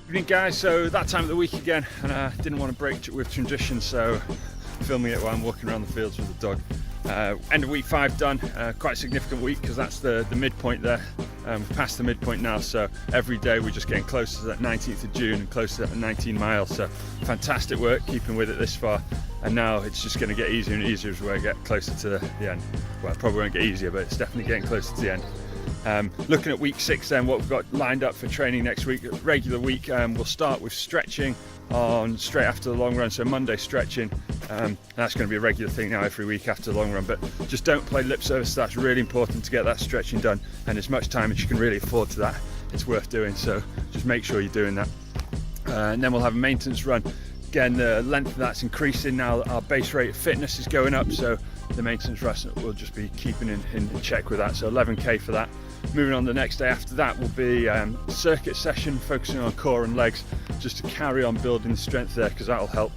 Evening guys, so that time of the week again, and I didn't want to break with tradition, so filming it while I'm walking around the fields with the dog. End of week 5 done, quite a significant week because that's the midpoint there. We've passed the midpoint now, so every day we're just getting closer to that 19th of June and closer to that 19 miles, so fantastic work keeping with it this far. And now it's just going to get easier and easier as we get closer to the end. Well, it probably won't get easier, but it's definitely getting closer to the end. Looking at week 6 then, what we've got lined up for training next week, regular week, we'll start with stretching on straight after the long run, so Monday stretching. That's going to be a regular thing now every week after the long run, but just don't play lip service. That's really important to get that stretching done, and as much time as you can really afford to that, it's worth doing, so just make sure you're doing that. And then we'll have a maintenance run. Again, the length of that's increasing now. Our base rate of fitness is going up, so the maintenance run will just be keeping in check with that, so 11k for that. Moving on, the next day after that will be circuit session, focusing on core and legs, just to carry on building the strength there, because that will help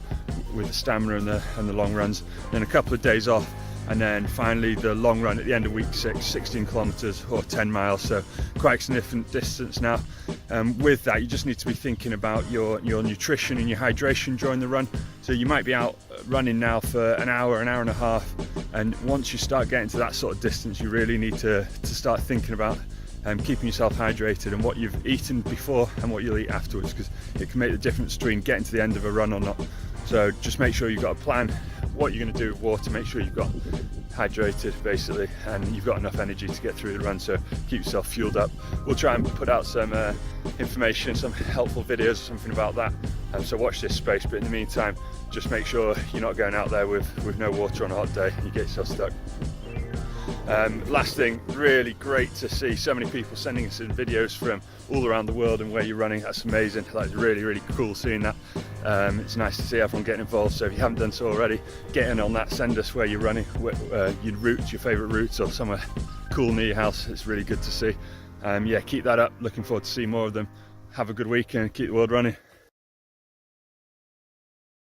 with the stamina and the long runs. Then a couple of days off, and then finally the long run at the end of week 6, 16 kilometers or 10 miles, so quite a significant distance now. With that, you just need to be thinking about your nutrition and your hydration during the run. So you might be out running now for an hour and a half, and once you start getting to that sort of distance, you really need to start thinking about keeping yourself hydrated and what you've eaten before and what you'll eat afterwards, because it can make the difference between getting to the end of a run or not. So just make sure you've got a plan, what you're going to do with water, make sure you've got hydrated basically, and you've got enough energy to get through the run, so keep yourself fueled up. We'll try and put out some information, some helpful videos, something about that, so watch this space. But in the meantime, just make sure you're not going out there with no water on a hot day and you get yourself stuck. Last thing, really great to see so many people sending us in videos from all around the world and where you're running. That's amazing. That's really cool seeing that. It's nice to see everyone getting involved, so if you haven't done so already, get in on that. Send us where you're running, your routes, your favourite routes, or somewhere cool near your house. It's really good to see. Yeah, keep that up. Looking forward to seeing more of them. Have a good week and keep the world running.